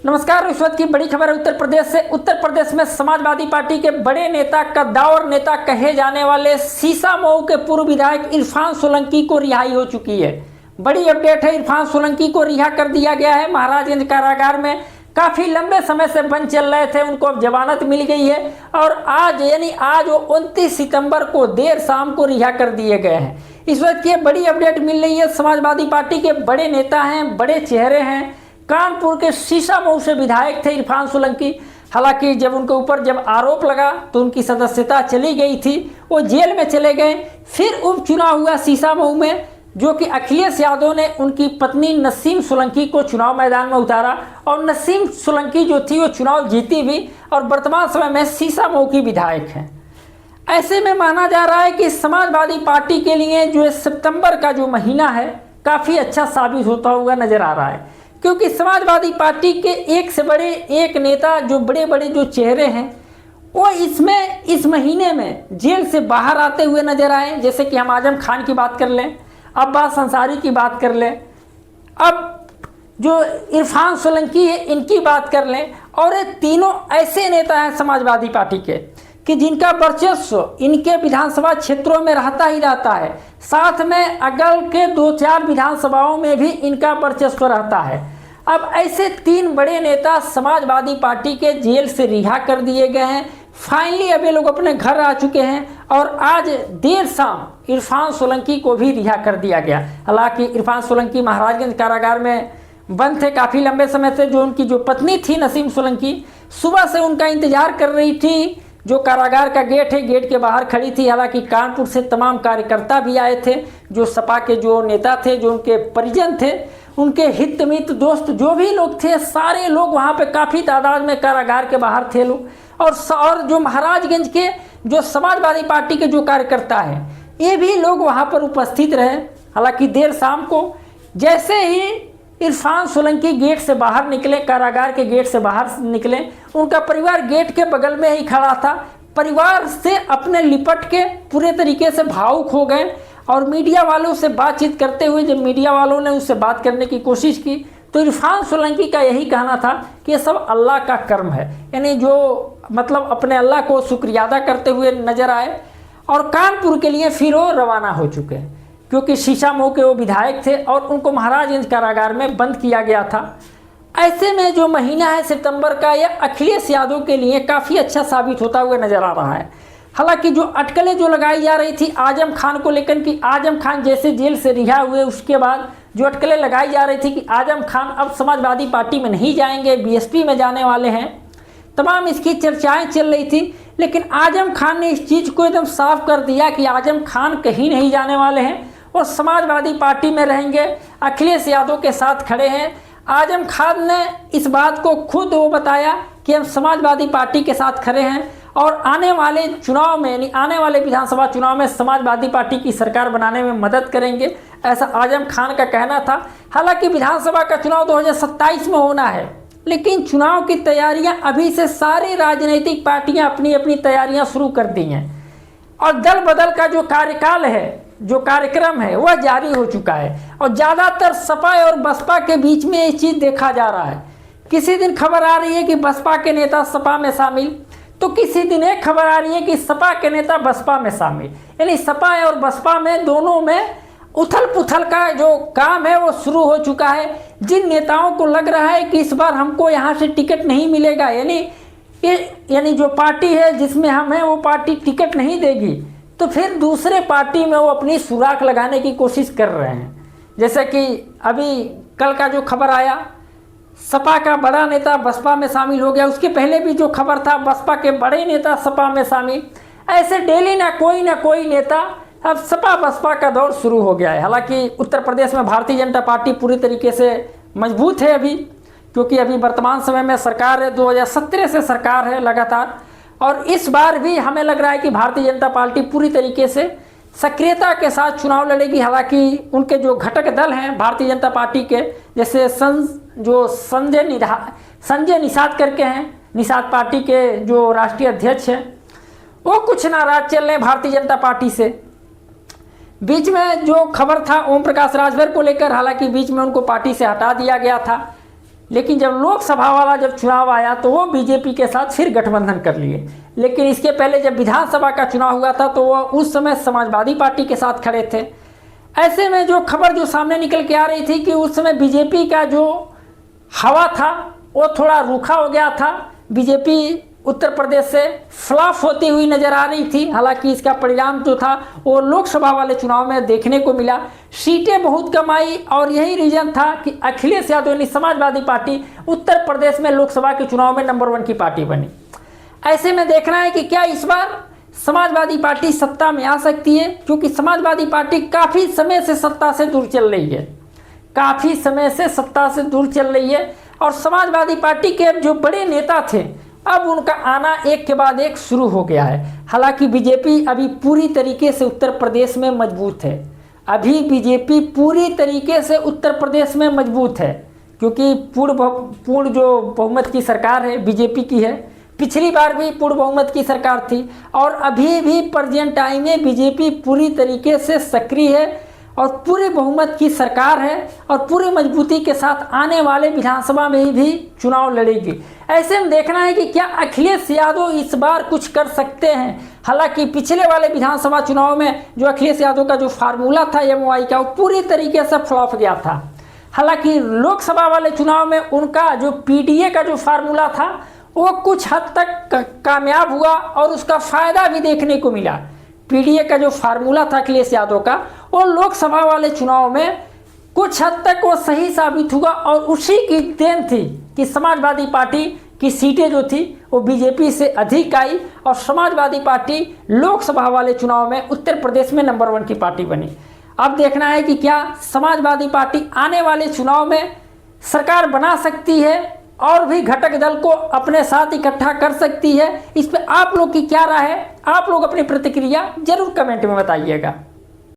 नमस्कार। इस वक्त की बड़ी खबर है उत्तर प्रदेश से। उत्तर प्रदेश में समाजवादी पार्टी के बड़े नेता, कद्दावर नेता कहे जाने वाले शीशामऊ के पूर्व विधायक इरफान सोलंकी को रिहाई हो चुकी है। बड़ी अपडेट है, इरफान सोलंकी को रिहा कर दिया गया है। महाराजगंज कारागार में काफ़ी लंबे समय से बंद चल रहे थे, उनको अब जमानत मिल गई है और आज वो 29 सितंबर को देर शाम को रिहा कर दिए गए हैं। इस वक्त ये बड़ी अपडेट मिल रही है। समाजवादी पार्टी के बड़े नेता हैं, बड़े चेहरे हैं। कानपुर के शीशामऊ से विधायक थे इरफान सोलंकी। हालांकि जब उनके ऊपर आरोप लगा तो उनकी सदस्यता चली गई थी, वो जेल में चले गए। फिर उपचुनाव हुआ शीशामऊ में, जो कि अखिलेश यादव ने उनकी पत्नी नसीम सोलंकी को चुनाव मैदान में उतारा और नसीम सोलंकी जो थी वो चुनाव जीती भी और वर्तमान समय में शीशामऊ की विधायक हैं। ऐसे में माना जा रहा है कि समाजवादी पार्टी के लिए जो सितंबर का जो महीना है काफ़ी अच्छा साबित होता हुआ नजर आ रहा है, क्योंकि समाजवादी पार्टी के एक से बड़े एक नेता, जो बड़े बड़े जो चेहरे हैं, वो इस महीने में जेल से बाहर आते हुए नजर आए। जैसे कि हम आजम खान की बात कर लें, अब्बास अंसारी की बात कर लें, अब जो इरफान सोलंकी है इनकी बात कर लें, और ये तीनों ऐसे नेता हैं समाजवादी पार्टी के कि जिनका वर्चस्व इनके विधानसभा क्षेत्रों में रहता ही रहता है। साथ में अगल के 2-4 विधानसभाओं में भी इनका वर्चस्व रहता है। अब ऐसे 3 बड़े नेता समाजवादी पार्टी के जेल से रिहा कर दिए गए हैं। फाइनली अब ये लोग अपने घर आ चुके हैं और आज देर शाम इरफान सोलंकी को भी रिहा कर दिया गया। हालांकि इरफान सोलंकी महाराजगंज कारागार में बंद थे काफ़ी लंबे समय से। जो उनकी जो पत्नी थी नसीम सोलंकी, सुबह से उनका इंतजार कर रही थी। जो कारागार का गेट है, गेट के बाहर खड़ी थी। हालांकि कानपुर से तमाम कार्यकर्ता भी आए थे, जो सपा के जो नेता थे, जो उनके परिजन थे, उनके हित मित्र दोस्त जो भी लोग थे, सारे लोग वहाँ पे काफ़ी तादाद में कारागार के बाहर थे लोग। और जो महाराजगंज के जो समाजवादी पार्टी के जो कार्यकर्ता हैं, ये भी लोग वहाँ पर उपस्थित रहे। हालांकि देर शाम को जैसे ही इरफान सोलंकी गेट से बाहर निकले, कारागार के गेट से बाहर निकले, उनका परिवार गेट के बगल में ही खड़ा था। परिवार से अपने लिपट के पूरे तरीके से भावुक हो गए और मीडिया वालों से बातचीत करते हुए जब मीडिया वालों ने उससे बात करने की कोशिश की तो इरफान सोलंकी का यही कहना था कि ये सब अल्लाह का कर्म है। यानी जो अपने अल्लाह को शुक्रिया अदा करते हुए नजर आए और कानपुर के लिए फिर वो रवाना हो चुके हैं, क्योंकि शीशामऊ के वो विधायक थे और उनको महाराजगंज कारागार में बंद किया गया था। ऐसे में जो महीना है सितंबर का, यह अखिलेश यादव के लिए काफ़ी अच्छा साबित होता हुआ नजर आ रहा है। हालांकि जो अटकलें जो लगाई जा रही थी आजम खान को लेकर कि आजम खान जैसे जेल से रिहा हुए, उसके बाद जो अटकलें लगाई जा रही थी कि आजम खान अब समाजवादी पार्टी में नहीं जाएंगे, बीएसपी में जाने वाले हैं, तमाम इसकी चर्चाएं चल रही थी। लेकिन आजम खान ने इस चीज़ को एकदम साफ कर दिया कि आजम खान कहीं नहीं जाने वाले हैं और समाजवादी पार्टी में रहेंगे, अखिलेश यादव के साथ खड़े हैं। आजम खान ने इस बात को खुद वो बताया कि हम समाजवादी पार्टी के साथ खड़े हैं और आने वाले चुनाव में, यानी आने वाले विधानसभा चुनाव में समाजवादी पार्टी की सरकार बनाने में मदद करेंगे, ऐसा आजम खान का कहना था। हालांकि विधानसभा का चुनाव 2027 में होना है, लेकिन चुनाव की तैयारियां अभी से सारी राजनीतिक पार्टियां अपनी अपनी तैयारियां शुरू कर दी हैं और दल बदल का जो कार्यकाल है, जो कार्यक्रम है, वह जारी हो चुका है। और ज़्यादातर सपा और बसपा के बीच में ये चीज़ देखा जा रहा है। किसी दिन खबर आ रही है कि बसपा के नेता सपा में शामिल, तो किसी दिन एक खबर आ रही है कि सपा के नेता बसपा में शामिल। यानी सपा और बसपा में दोनों में उथल पुथल का जो काम है वो शुरू हो चुका है। जिन नेताओं को लग रहा है कि इस बार हमको यहाँ से टिकट नहीं मिलेगा, यानी जो पार्टी है जिसमें हम हैं वो पार्टी टिकट नहीं देगी, तो फिर दूसरे पार्टी में वो अपनी सुराख लगाने की कोशिश कर रहे हैं। जैसे कि अभी कल का जो खबर आया, सपा का बड़ा नेता बसपा में शामिल हो गया। उसके पहले भी जो खबर था, बसपा के बड़े नेता सपा में शामिल। ऐसे डेली ना कोई नेता, अब सपा बसपा का दौर शुरू हो गया है। हालांकि उत्तर प्रदेश में भारतीय जनता पार्टी पूरी तरीके से मजबूत है अभी, क्योंकि अभी वर्तमान समय में सरकार है, 2017 से सरकार है लगातार, और इस बार भी हमें लग रहा है कि भारतीय जनता पार्टी पूरी तरीके से सक्रियता के साथ चुनाव लड़ेगी। हालांकि उनके जो घटक दल हैं भारतीय जनता पार्टी के, जैसे संजय निषाद करके हैं, निषाद पार्टी के जो राष्ट्रीय अध्यक्ष हैं, वो कुछ नाराज चल रहे हैं भारतीय जनता पार्टी से। बीच में जो खबर था ओम प्रकाश राजभर को लेकर, हालांकि बीच में उनको पार्टी से हटा दिया गया था, लेकिन जब लोकसभा वाला जब चुनाव आया तो वो बीजेपी के साथ फिर गठबंधन कर लिए। लेकिन इसके पहले जब विधानसभा का चुनाव हुआ था तो वो उस समय समाजवादी पार्टी के साथ खड़े थे। ऐसे में जो खबर जो सामने निकल के आ रही थी कि उस समय बीजेपी का जो हवा था वो थोड़ा रूखा हो गया था, बीजेपी उत्तर प्रदेश से फ्लॉप होती हुई नजर आ रही थी। हालांकि इसका परिणाम जो था वो लोकसभा वाले चुनाव में देखने को मिला, सीटें बहुत कम आई और यही रीजन था कि अखिलेश यादव यानी समाजवादी पार्टी उत्तर प्रदेश में लोकसभा के चुनाव में नंबर 1 की पार्टी बनी। ऐसे में देखना है कि क्या इस बार समाजवादी पार्टी सत्ता में आ सकती है, क्योंकि समाजवादी पार्टी काफ़ी समय से सत्ता से दूर चल रही है, काफ़ी समय से सत्ता से दूर चल रही है। और समाजवादी पार्टी के जो बड़े नेता थे अब उनका आना एक के बाद एक शुरू हो गया है। हालांकि बीजेपी अभी पूरी तरीके से उत्तर प्रदेश में मजबूत है, अभी बीजेपी पूरी तरीके से उत्तर प्रदेश में मजबूत है, क्योंकि पूर्ण जो बहुमत की सरकार है बीजेपी की है। पिछली बार भी पूर्ण बहुमत की सरकार थी और अभी भी प्रेजेंट टाइम में बीजेपी पूरी तरीके से सक्रिय है और पूरे बहुमत की सरकार है और पूरी मजबूती के साथ आने वाले विधानसभा में भी चुनाव लड़ेगी। ऐसे में देखना है कि क्या अखिलेश यादव इस बार कुछ कर सकते हैं। हालांकि पिछले वाले विधानसभा चुनाव में जो अखिलेश यादव का जो फार्मूला था MOI का, वो पूरी तरीके से फ्लॉप गया था। हालांकि लोकसभा वाले चुनाव में उनका जो PDA का जो फार्मूला था वो कुछ हद तक कामयाब हुआ और उसका फ़ायदा भी देखने को मिला। PDA का जो फार्मूला था अखिलेश यादव का, वो लोकसभा वाले चुनाव में कुछ हद तक वो सही साबित हुआ और उसी की देन थी कि समाजवादी पार्टी की सीटें जो थी वो बीजेपी से अधिक आई और समाजवादी पार्टी लोकसभा वाले चुनाव में उत्तर प्रदेश में नंबर 1 की पार्टी बनी। अब देखना है कि क्या समाजवादी पार्टी आने वाले चुनाव में सरकार बना सकती है और भी घटक दल को अपने साथ इकट्ठा कर सकती है। इस पे आप लोग की क्या राय है, आप लोग अपनी प्रतिक्रिया जरूर कमेंट में बताइएगा।